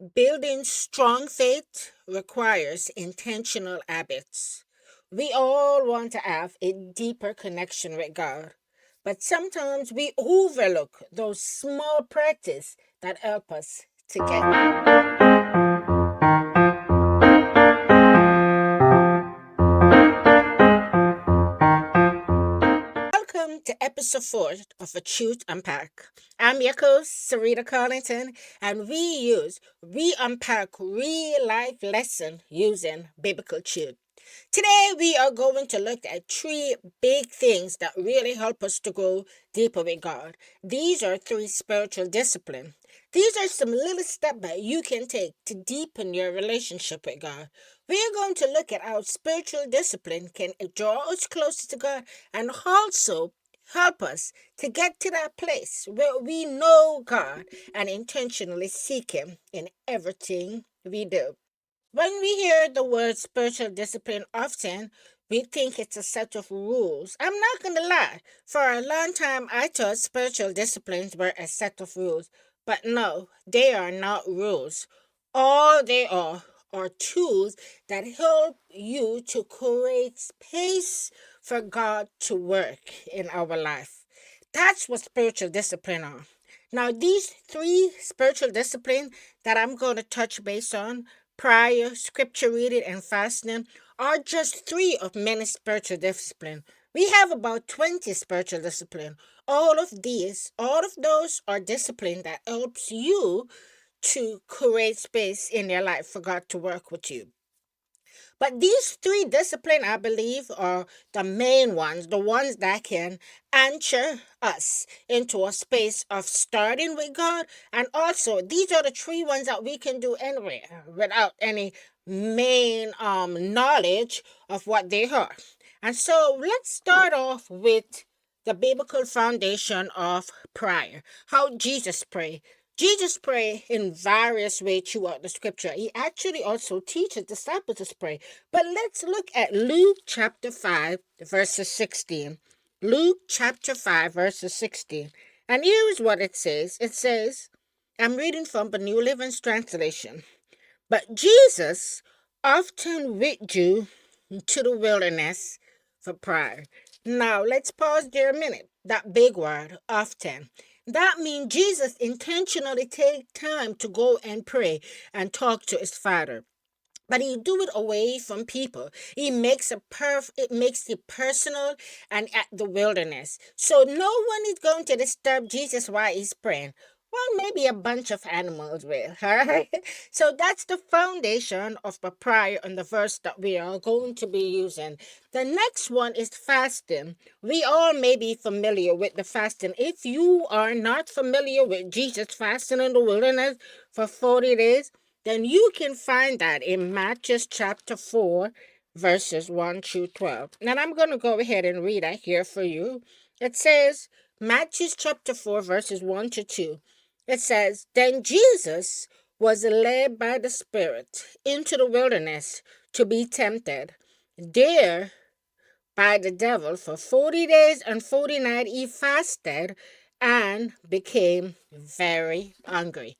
Building strong faith requires intentional habits. We all want to have a deeper connection with God, but sometimes we overlook those small practices that help us to get Welcome to episode 4 of A Truth Unpacked. I'm your host, Sarita Carlington, and we unpack real life lesson using biblical truth. Today, we are going to look at three big things that really help us to go deeper with God. These are three spiritual disciplines. These are some little steps that you can take to deepen your relationship with God. We are going to look at how spiritual discipline can draw us closer to God and also help us to get to that place where we know God and intentionally seek Him in everything we do. When we hear the word spiritual discipline often, we think it's a set of rules. I'm not going to lie. For a long time, I thought spiritual disciplines were a set of rules. But no, they are not rules. All they are tools that help you to create space for God to work in our life. That's what spiritual discipline are. Now, these three spiritual disciplines that I'm going to touch base on prayer, scripture reading, and fasting are just three of many spiritual disciplines. We have about 20 spiritual disciplines. All of those are discipline that helps you to create space in your life for God to work with you. But these three disciplines, I believe, are the main ones, the ones that can anchor us into a space of starting with God. And also, these are the three ones that we can do anywhere without any main knowledge of what they are. And so let's start off with the biblical foundation of prayer. How Jesus prayed. Jesus prayed in various ways throughout the scripture. He actually also teaches disciples to pray. But let's look at Luke chapter 5, verses 16. Luke chapter 5, verses 16. And here is what it says. It says, I'm reading from the New Living Translation. But Jesus often withdrew to the wilderness for prayer. Now, let's pause there a minute. That big word, often. That means Jesus intentionally take time to go and pray and talk to his Father. But he do it away from people. It makes it personal and at the wilderness. So no one is going to disturb Jesus while he's praying. Well, maybe a bunch of animals will. All right. So that's the foundation of the prayer and the verse that we are going to be using. The next one is fasting. We all may be familiar with the fasting. If you are not familiar with Jesus fasting in the wilderness for 40 days, then you can find that in Matthew chapter 4, verses 1 through 12. And I'm going to go ahead and read that here for you. It says, Matthew chapter 4, verses 1 to 2. It says, Then Jesus was led by the Spirit into the wilderness to be tempted. There, by the devil, for 40 days and 40 nights, he fasted and became very hungry.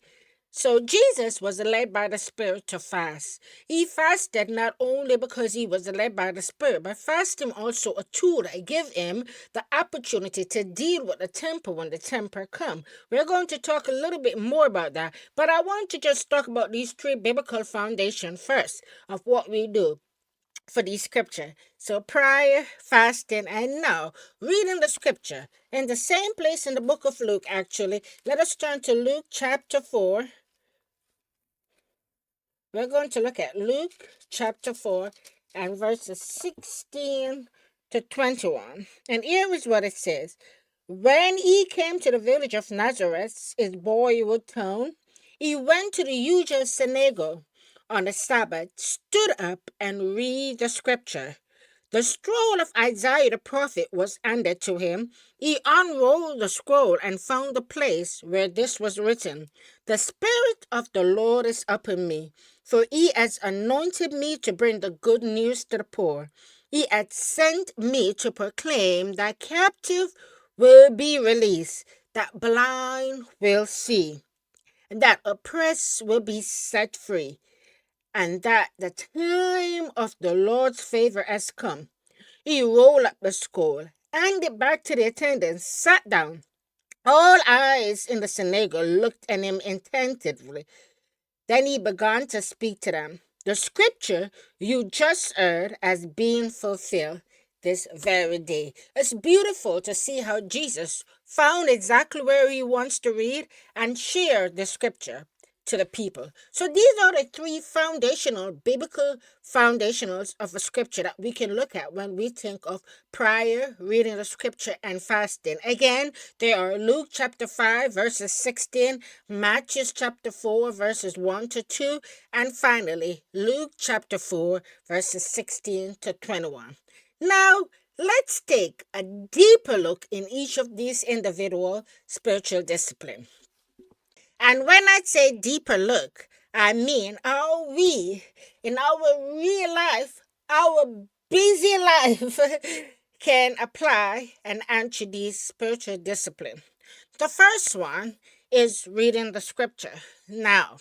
So Jesus was led by the Spirit to fast. He fasted not only because he was led by the Spirit, but fasting also a tool that give him the opportunity to deal with the temper when the temper come. We're going to talk a little bit more about that, but I want to just talk about these three biblical foundations first of what we do for the scripture. So prayer, fasting, and now reading the scripture. In the same place in the book of Luke, actually, let us turn to Luke chapter 4. We're going to look at Luke chapter 4 and verses 16 to 21. And here is what it says. When he came to the village of Nazareth, his boyhood town, he went to the usual synagogue on the Sabbath, stood up, and read the scripture. The scroll of Isaiah the prophet was handed to him. He unrolled the scroll and found the place where this was written. The Spirit of the Lord is upon me, for he has anointed me to bring the good news to the poor. He has sent me to proclaim that captive will be released, that blind will see, that oppressed will be set free, and that the time of the Lord's favor has come. He rolled up the scroll, handed it back to the attendant, sat down. All eyes in the synagogue looked at him intently. Then he began to speak to them. The scripture you just heard as being fulfilled this very day. It's beautiful to see how Jesus found exactly where he wants to read and share the scripture to the people. So these are the three foundational, biblical foundationals of a scripture that we can look at when we think of prayer, reading the scripture, and fasting. Again, they are Luke chapter 5, verses 16, Matthew chapter 4, verses 1 to 2, and finally, Luke chapter 4, verses 16 to 21. Now, let's take a deeper look in each of these individual spiritual disciplines. And when I say deeper look, I mean how we, in our real life, our busy life, can apply and answer these spiritual disciplines. The first one is reading the scripture. Now,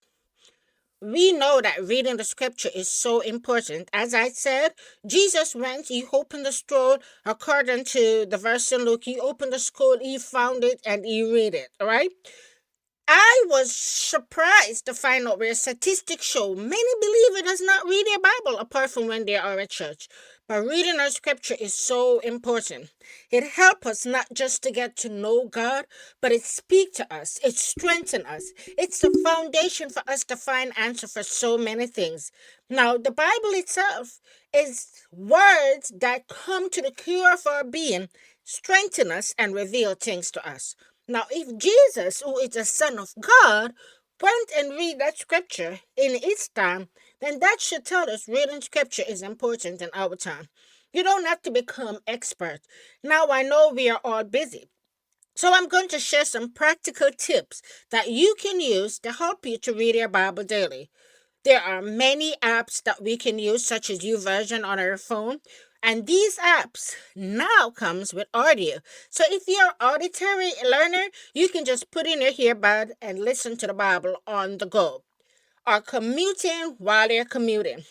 we know that reading the scripture is so important. As I said, Jesus went, he opened the scroll according to the verse in Luke. He opened the scroll, he found it, and he read it, all right? I was surprised to find out where statistics show many believers does not read their Bible apart from when they are at church. But reading our scripture is so important. It helps us not just to get to know God, but it speaks to us. It strengthens us. It's the foundation for us to find answer for so many things. Now, the Bible itself is words that come to the core of our being, strengthen us, and reveal things to us. Now, if Jesus, who is the Son of God, went and read that scripture in his time, then that should tell us reading scripture is important in our time. You don't have to become expert. Now, I know we are all busy. So I'm going to share some practical tips that you can use to help you to read your Bible daily. There are many apps that we can use, such as YouVersion on our phone. And these apps now comes with audio. So if you're an auditory learner, you can just put in your earbud and listen to the Bible on the go. Or commuting while you're commuting.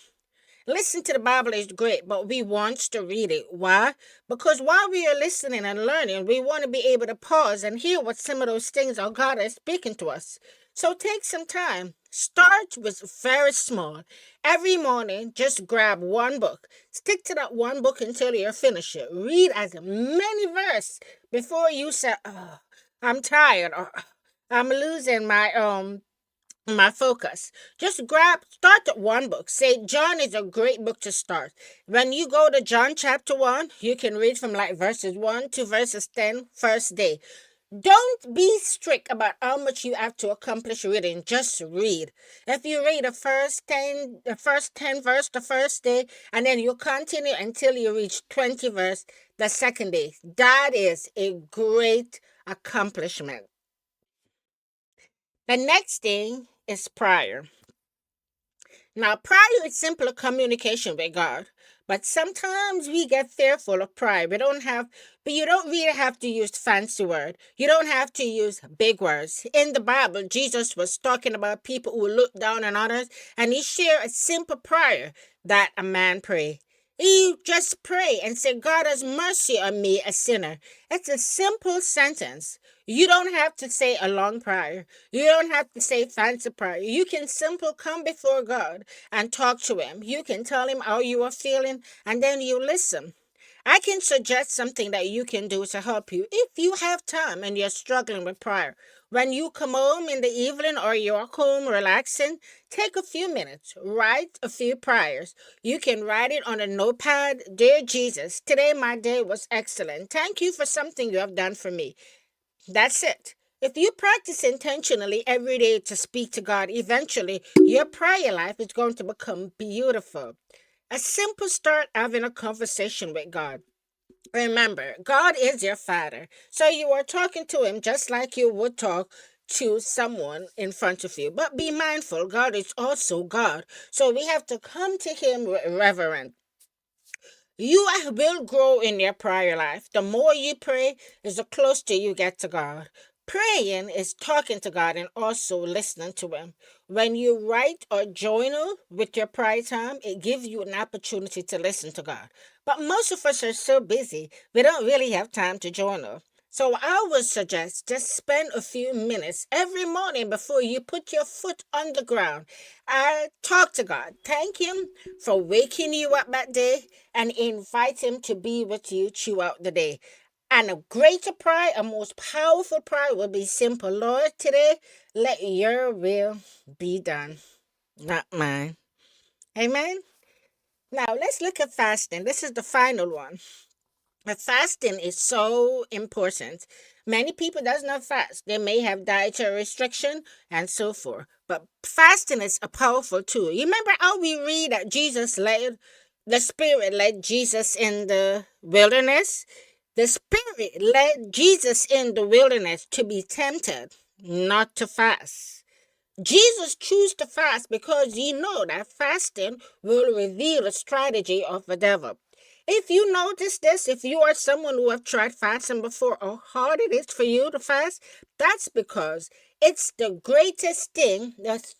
Listen to the Bible is great, but we want to read it. Why? Because while we are listening and learning, we want to be able to pause and hear what some of those things are God is speaking to us. So take some time. Start with very small. Every morning, just grab one book. Stick to that one book until you finish it. Read as many verses before you say, "Oh, I'm tired," or "I'm losing my focus." Just start at one book. Say John is a great book to start. When you go to John chapter 1, you can read from like verses 1 to verses 10 first day. Don't be strict about how much you have to accomplish reading. Just read. If you read the first 10 verse the first day, and then you continue until you reach 20 verse the second day, that is a great accomplishment. The next thing is prayer. Now, prayer is simpler communication with God, but sometimes we get fearful of prayer. But you don't really have to use fancy word. You don't have to use big words. In the Bible, Jesus was talking about people who look down on others, and he shared a simple prayer that a man prayed. He just pray and say, "God has mercy on me, a sinner." It's a simple sentence. You don't have to say a long prayer. You don't have to say fancy prayer. You can simply come before God and talk to him. You can tell him how you are feeling, and then you listen. I can suggest something that you can do to help you if you have time and you're struggling with prayer. When you come home in the evening or you're home relaxing, take a few minutes, write a few prayers. You can write it on a notepad. "Dear Jesus, today my day was excellent. Thank you for something you have done for me." That's it. If you practice intentionally every day to speak to God, eventually your prayer life is going to become beautiful. A simple start having a conversation with God. Remember, God is your Father, so you are talking to him just like you would talk to someone in front of you. But be mindful, God is also God, so we have to come to him with reverence. You will grow in your prayer life. The more you pray, is the closer you get to God. Praying is talking to God and also listening to Him. When you write or journal with your prayer time, it gives you an opportunity to listen to God. But most of us are so busy, we don't really have time to journal. So I would suggest just spend a few minutes every morning before you put your foot on the ground. I talk to God. Thank Him for waking you up that day and invite Him to be with you throughout the day. And a greater prayer, a most powerful prayer will be simple. Lord, today, let your will be done, not mine. Amen. Now let's look at fasting. This is the final one. But fasting is so important. Many people does not fast. They may have dietary restriction and so forth. But fasting is a powerful tool. You remember how we read that the Spirit led Jesus in the wilderness? The Spirit led Jesus in the wilderness to be tempted, not to fast. Jesus chose to fast because he know that fasting will reveal the strategy of the devil. If you notice this, if you are someone who have tried fasting before, how hard it is for you to fast, that's because it's the greatest thing that's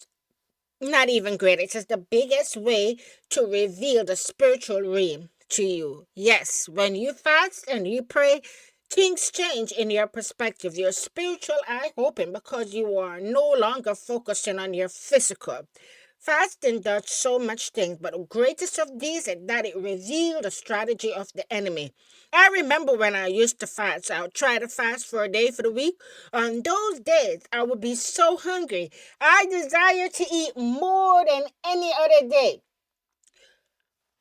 not even great. It's just the biggest way to reveal the spiritual realm to you. Yes, when you fast and you pray, things change in your perspective. Your spiritual eye open because you are no longer focusing on your physical. Fasting does so much things, but the greatest of these is that it reveals the strategy of the enemy. I remember when I used to fast. I would try to fast for a day for the week. On those days, I would be so hungry. I desire to eat more than any other day.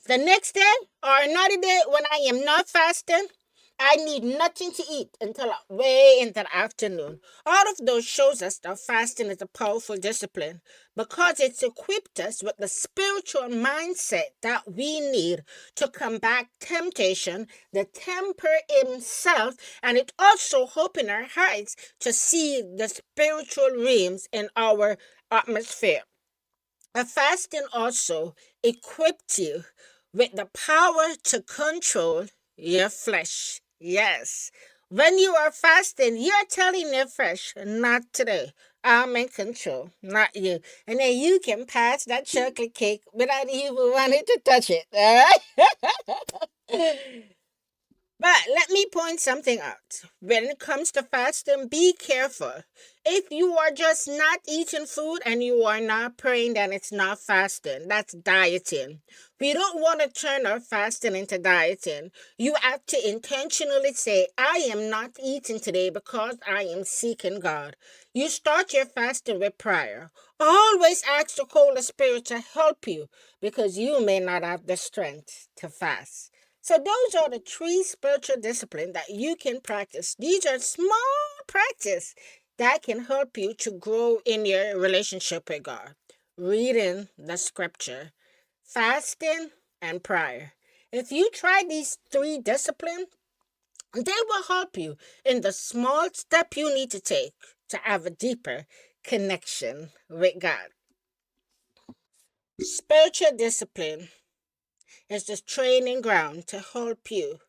The next day or another day when I am not fasting, I need nothing to eat until way into the afternoon. All of those shows us that fasting is a powerful discipline because it's equipped us with the spiritual mindset that we need to combat temptation, the temper himself, and it also opens our hearts to see the spiritual realms in our atmosphere. A fasting also equipped you with the power to control your flesh. Yes. When you are fasting, you're telling your flesh, not today. I'm in control, not you. And then you can pass that chocolate cake without even wanting to touch it. All right? But let me point something out. When it comes to fasting, be careful. If you are just not eating food and you are not praying, then it's not fasting. That's dieting. We don't want to turn our fasting into dieting. You have to intentionally say, I am not eating today because I am seeking God. You start your fasting with prayer. Always ask the Holy Spirit to help you because you may not have the strength to fast. So those are the three spiritual disciplines that you can practice. These are small practice that can help you to grow in your relationship with God. Reading the scripture, fasting, and prayer. If you try these three disciplines, they will help you in the small step you need to take to have a deeper connection with God. Spiritual discipline is the training ground to help you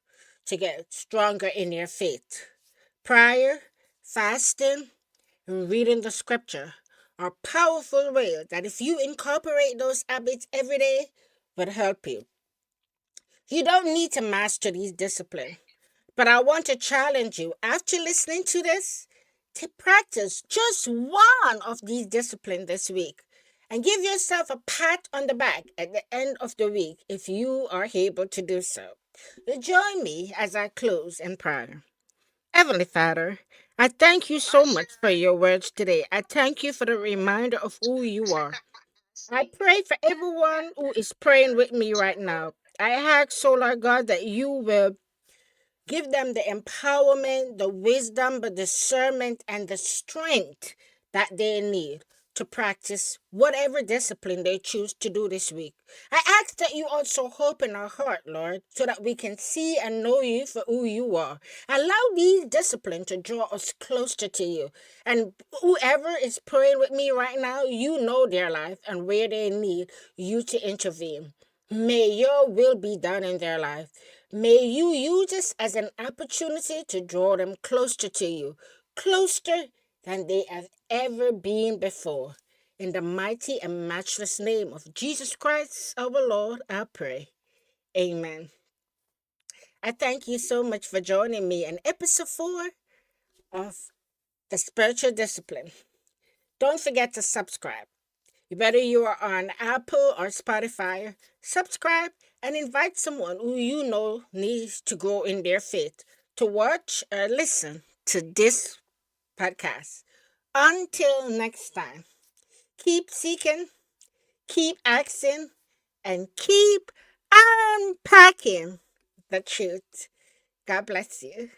to get stronger in your faith. Prayer, fasting, and reading the scripture are powerful ways that if you incorporate those habits every day will help you. You don't need to master these disciplines, but I want to challenge you after listening to this to practice just one of these disciplines this week and give yourself a pat on the back at the end of the week if you are able to do so. Join me as I close in prayer. Heavenly Father, I thank you so much for your words today. I thank you for the reminder of who you are. I pray for everyone who is praying with me right now. I ask, so Lord God, that you will give them the empowerment, the wisdom, the discernment, and the strength that they need to practice whatever discipline they choose to do this week. I ask that you also open our heart, Lord, so that we can see and know you for who you are. Allow these disciplines to draw us closer to you. And whoever is praying with me right now, you know their life and where they need you to intervene. May your will be done in their life. May you use this as an opportunity to draw them closer to you, closer than they have ever been before. In the mighty and matchless name of Jesus Christ, our Lord, I pray. Amen. I thank you so much for joining me in episode 4 of The Spiritual Discipline. Don't forget to subscribe. Whether you are on Apple or Spotify, subscribe and invite someone who you know needs to grow in their faith to watch or listen to this podcast. Until next time, keep seeking, keep asking, and keep unpacking the truth. God bless you.